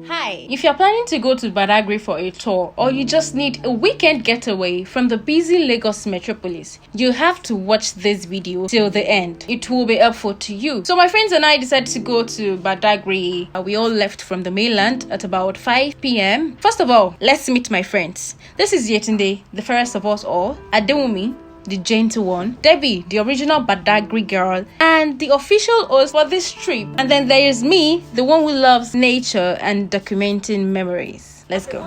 Hi, if you're planning to go to Badagry for a tour or you just need a weekend getaway from the busy Lagos metropolis, you have to watch this video till the end. It will be helpful to you. So my friends and I decided to go to Badagry. We all left from the mainland at about 5 p.m. First of all, let's meet my friends. This is Yetunde, the fairest of us all, Adewumi, the gentle one, Debbie, the original Badagry girl, and the official host for this trip. And then there is me, the one who loves nature and documenting memories. Let's go.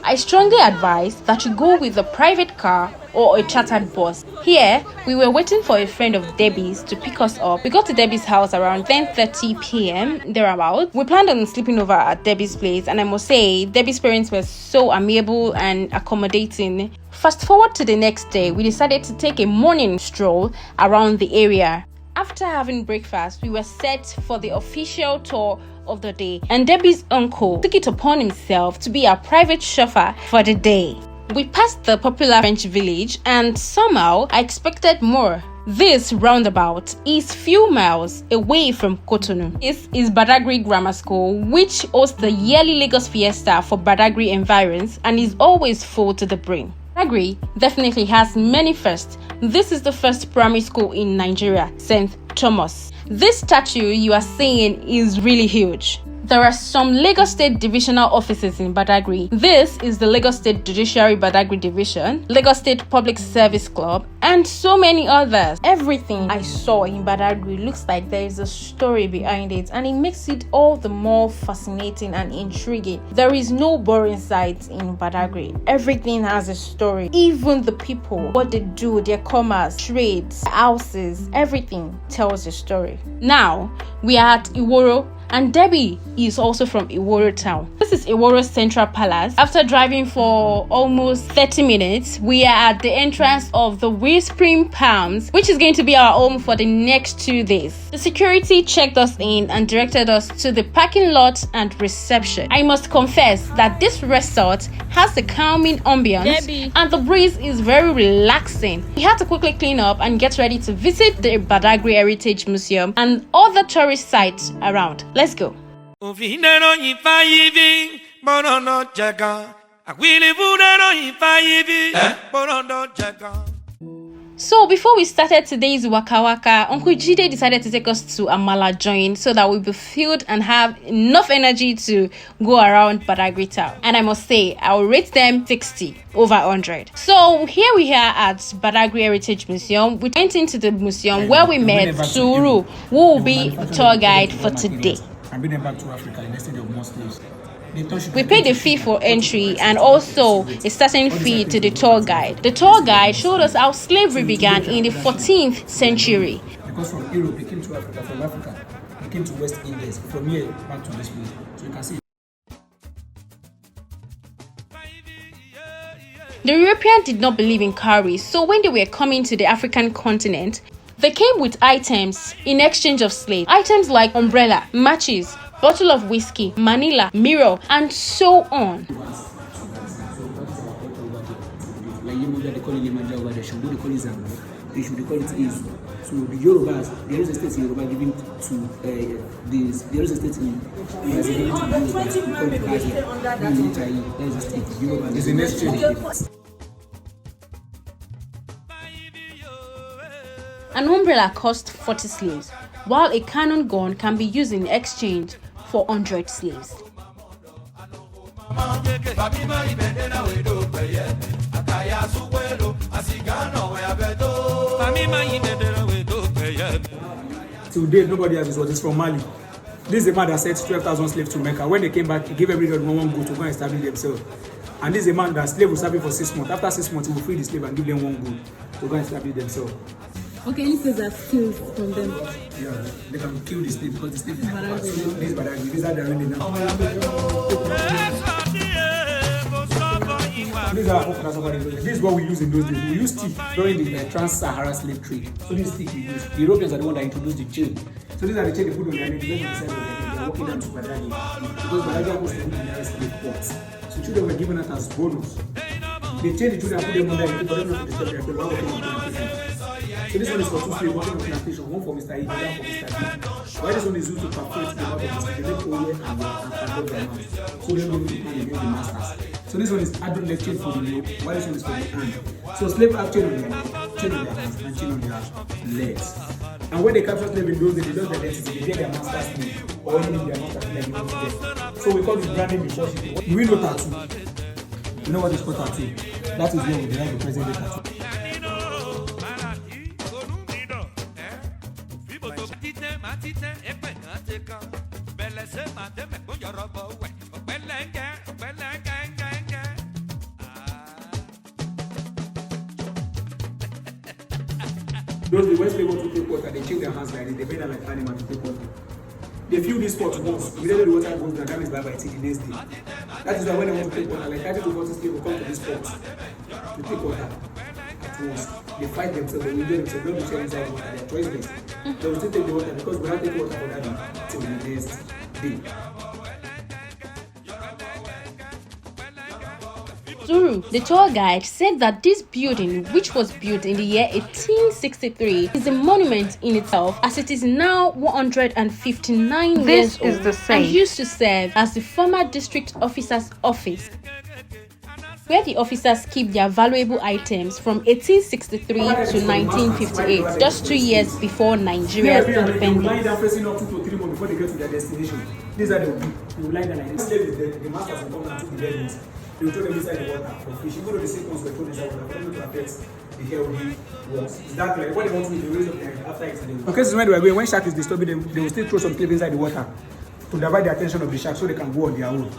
I strongly advise that you go with a private car or a chartered bus. Here, we were waiting for a friend of Debbie's to pick us up. We got to Debbie's house around 10:30 p.m. thereabout. We planned on sleeping over at Debbie's place, and I must say, Debbie's parents were so amiable and accommodating. Fast forward to the next day, we decided to take a morning stroll around the area. After having breakfast, we were set for the official tour of the day, and Debbie's uncle took it upon himself to be our private chauffeur for the day. We passed the popular French village, and somehow I expected more. This roundabout is few miles away from Cotonou. This is Badagry Grammar School, which hosts the yearly Lagos Fiesta for Badagry environs and is always full to the brim. Badagry definitely has many firsts. This is the first primary school in Nigeria, St. Thomas. This statue you are seeing is really huge. There are some Lagos State Divisional offices in Badagry. This is the Lagos State Judiciary Badagry Division, Lagos State Public Service Club, and so many others. Everything I saw in Badagry looks like there is a story behind it, and it makes it all the more fascinating and intriguing. There is no boring sight in Badagry. Everything has a story. Even the people, what they do, their commerce, trades, houses, everything tells a story. Now, we are at Iworo, and Debbie is also from Iworo town. This is Iworo's Central Palace. After driving for almost 30 minutes, we are at the entrance of the Whispering Palms, which is going to be our home for the next 2 days. The security checked us in and directed us to the parking lot and reception. I must confess that this resort has a calming ambience, and the breeze is very relaxing. We had to quickly clean up and get ready to visit the Badagry Heritage Museum and other tourist sites around. Let's go. So before we started today's Waka Waka, Uncle Jide decided to take us to Amala Joint so that we'll be filled and have enough energy to go around Badagry town. And I must say, I will rate them 60 over 100. So here we are at Badagry Heritage Museum. We went into the museum where we met Suru, who will be the tour guide for today. I'm bringing them back to Africa instead of more slaves. We paid a fee for entry and also a certain fee to the tour guide. The tour guide showed us how slavery began in the 14th century. Because from Europe, they came to Africa. From Africa, they came to West Indies. From here, back to this place. So you can see. The Europeans did not believe in cowries, so when they were coming to the African continent, they came with items in exchange of slaves. Items like umbrella, matches, bottle of whiskey, manila, mirror, and so on. They should call it Izu. So the Yorubas, there is a state in Yoruba giving to this. There is a state in Brazil giving to Yorubas. We call it Gaza. There is a state Yoruba. It's an exchange. An umbrella costs 40 slaves, while a cannon gun can be used in exchange for 100 slaves. Today, nobody has this word. It's from Mali. This is a man that sent 12,000 slaves to Mecca. When they came back, he gave everybody one goat to go and establish themselves. And this is a man that slave was serving for 6 months. After 6 months, he will free the slave and give them one goat to go and establish themselves. Okay, any slaves are skills from them. Yeah, they can kill the slave because the slave is Badagry. This is Badagry. These are the really now. This is what we use in those days. We used teeth during the trans-Sahara slave trade. So this teeth we use. The Europeans are the ones that introduced the chain. So these are the chain they put on their neck. They are walking down to Badagry. Because Badagry was the nearest slave ports. So children were given that as bonus. They changed the children and put them on their for them not to disturb their. So this one is for 2 slaves, one for plantation, one for Mr. E, one for Mr. B. Why this one is used to perforate the mouth of the snake, they make oil and control their mouth. So they don't need to against the masters. So this one is adult leg chain for the male, while this one is for the hand. So slave have chain on their neck, chain on their hands, and chain on their legs. And when they capture slave in those days, they don't identity, they get their master's name or even their master's name like you want to get. So we call this branding before shipping. You will know tattoo. You know what is called tattoo? That is where we derive the present day tattoo. Those the West people to take water, they change their hands like this, they bend like animal to take water. They fill this pot once, immediately the water goes down, that is bye-bye till the next day. That is why when they want to take water, like 30 to 40 people come to this pot to take water at once. They fight themselves, they enjoy themselves, don't be sharing inside the water, they are choiceless. They will still take the water because we don't take water for that day till the next day. The tour guide said that this building, which was built in the year 1863, is a monument in itself, as it is now 159 years old and used to serve as the former district officer's office, where the officers keep their valuable items from 1863 to 1958, just 2 years before Nigeria's independence. They will lie down facing up 2 to 3 months before they get to their destination. These are the they will lie down like this. The masters will come and take the dead ones. They will throw them inside the water for fish. Even though the sick ones were thrown inside the water, for them to affect the healthy ones. Is that like what they want to do? They raise up their head after it's okay, so when they were going, when shark is disturbing them, they will still throw some clay inside the water to divert the attention of the shark so they can go on their own.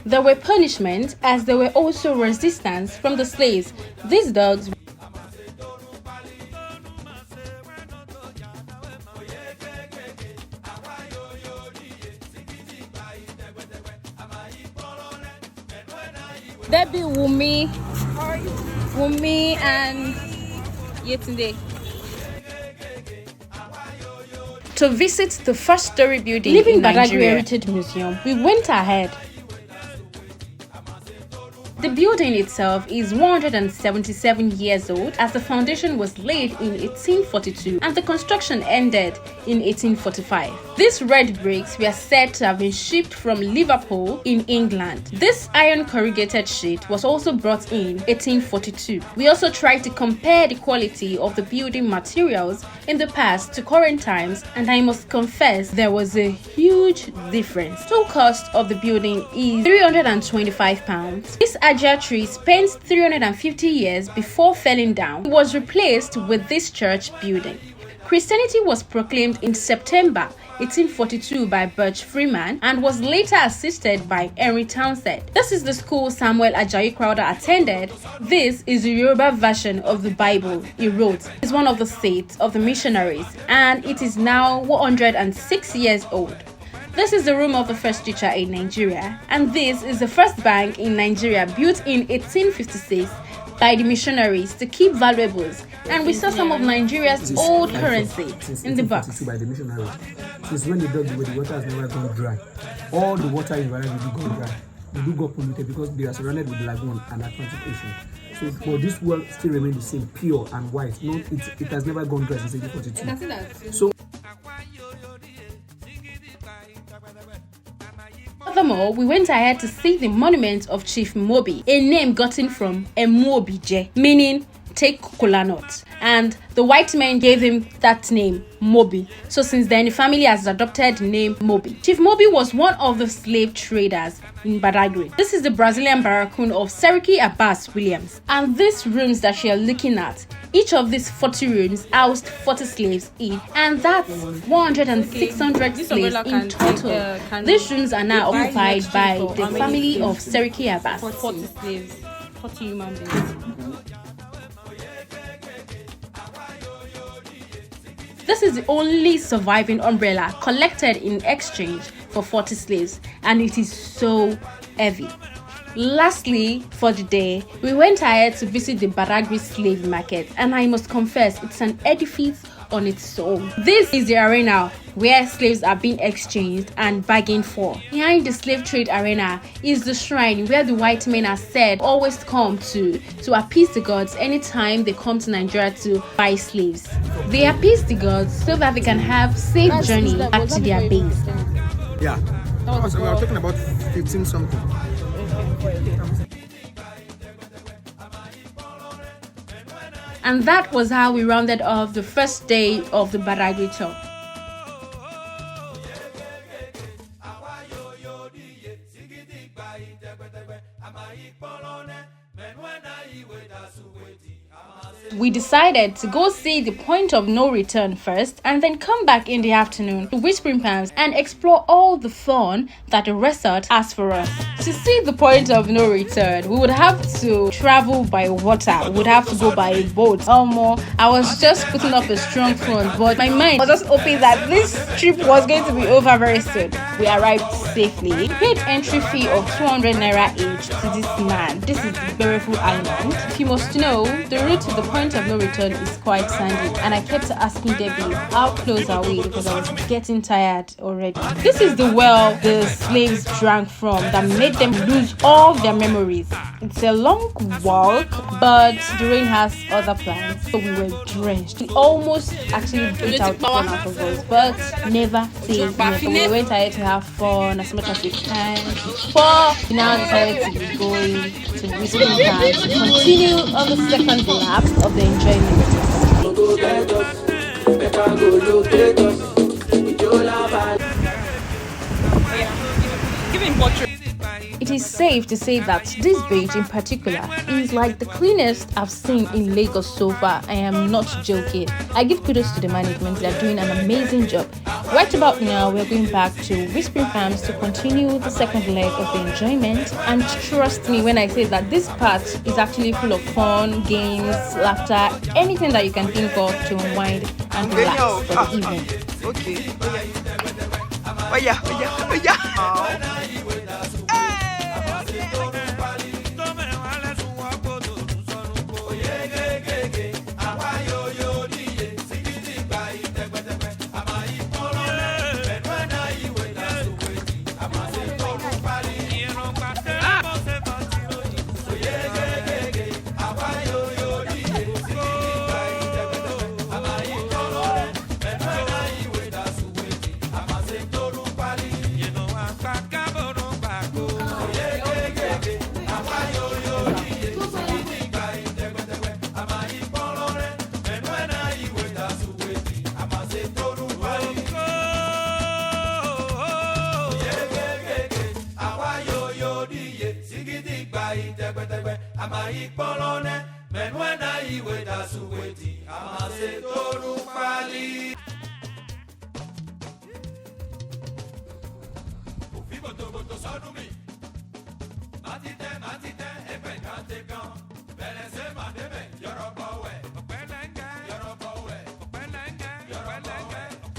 There were punishments, as there were also resistance from the slaves. These dogs Debbie, Wumi and Yetunde. To visit the first Storey building in Badagry Heritage Museum, we went ahead. The building itself is 177 years old, as the foundation was laid in 1842 and the construction ended in 1845. These red bricks were said to have been shipped from Liverpool in England. This iron corrugated sheet was also brought in 1842. We also tried to compare the quality of the building materials in the past to current times, and I must confess there was a huge difference. Total cost of the building is £325. This Ajah tree spent 350 years before falling down. It was replaced with this church building. Christianity was proclaimed in September 1842 by Birch Freeman and was later assisted by Henry Townsend. This is the school Samuel Ajayi Crowther attended. This is the Yoruba version of the Bible he wrote. It's one of the seats of the missionaries, and it is now 106 years old. This is the room of the first teacher in Nigeria, and this is the first bank in Nigeria, built in 1856 by the missionaries to keep valuables, and we saw some of Nigeria's old currency in the box. By the missionaries. Since when they dug the water has never gone dry. All the water in Badagry do go dry. They do go polluted because they are surrounded with the lagoon and Atlantic Ocean. So for this world still remains the same, pure and white. No, it has never gone dry since 1842. So furthermore, we went ahead to see the monument of Chief Mobi, a name gotten from Emobije, meaning take kola nut, and the white men gave him that name, Mobi. So since then, the family has adopted the name Mobi. Chief Mobi was one of the slave traders in Badagry. This is the Brazilian barracoon of Seriki Abbas Williams, and these rooms that you are looking at, each of these 40 rooms housed 40 slaves each, and that's 600 slaves in total. These rooms are now occupied by the family of Seriki Abbas. 40 slaves, 40 human beings. This is the only surviving umbrella collected in exchange for 40 slaves, and it is so heavy. Lastly, for the day, we went ahead to visit the Badagry slave market, and I must confess it's an edifice on its own. This is the arena where slaves are being exchanged and bargained for. Behind the slave trade arena is the shrine where the white men are said always come to appease the gods anytime they come to Nigeria to buy slaves. They appease the gods so that they can have safe journey back to their base. Yeah, we are talking about 15 something. And that was how we rounded off the first day of the Badagry tour. We decided to go see the point of no return first and then come back in the afternoon to Whispering Palms and explore all the fun that the resort has for us. To see the point of no return, we would have to travel by water. We would have to go by a boat. I was just putting up a strong front, but my mind was just hoping that this trip was going to be over very soon. We arrived safely. We paid entry fee of 200 naira each to this man. This is the beautiful island. If you must know, the route to the point of no return is quite sandy, and I kept asking Debbie how close are we because I was getting tired already. This is the well the slaves drank from that made them lose all their memories. It's a long walk, but the rain has other plans, so we were drenched. We almost actually beat out the fun out of us, but never say never. We went ahead to have fun as much as we can before we now decided to be going to Whispering Palms to continue on the second lap of the enjoyment. It is safe to say that this beach in particular is like the cleanest I've seen in Lagos so far. I am not joking. I give kudos to the management. They are doing an amazing job. Right about now, we're going back to Whispering Palms to continue the second leg of the enjoyment. And trust me when I say that this part is actually full of fun, games, laughter, anything that you can think of to unwind and relax for the evening. Okay. Oh yeah.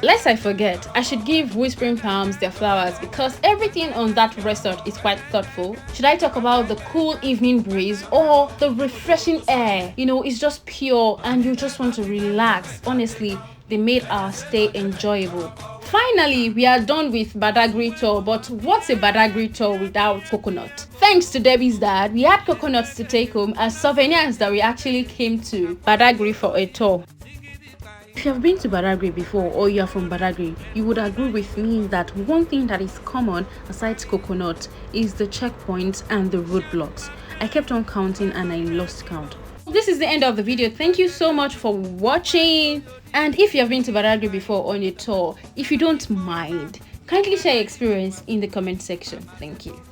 Lest I forget, I should give Whispering Palms their flowers because everything on that resort is quite thoughtful. Should I talk about the cool evening breeze or the refreshing air? You know, it's just pure and you just want to relax. Honestly, they made our stay enjoyable. Finally, we are done with Badagry tour, but what's a Badagry tour without coconut? Thanks to Debbie's dad, we had coconuts to take home as souvenirs that we actually came to Badagry for a tour. If you have been to Badagry before or you are from Badagry, you would agree with me that one thing that is common aside coconut is the checkpoints and the roadblocks. I kept on counting and I lost count. This is the end of the video. Thank you so much for watching. And if you have been to Badagry before on a tour, if you don't mind, kindly share your experience in the comment section. Thank you.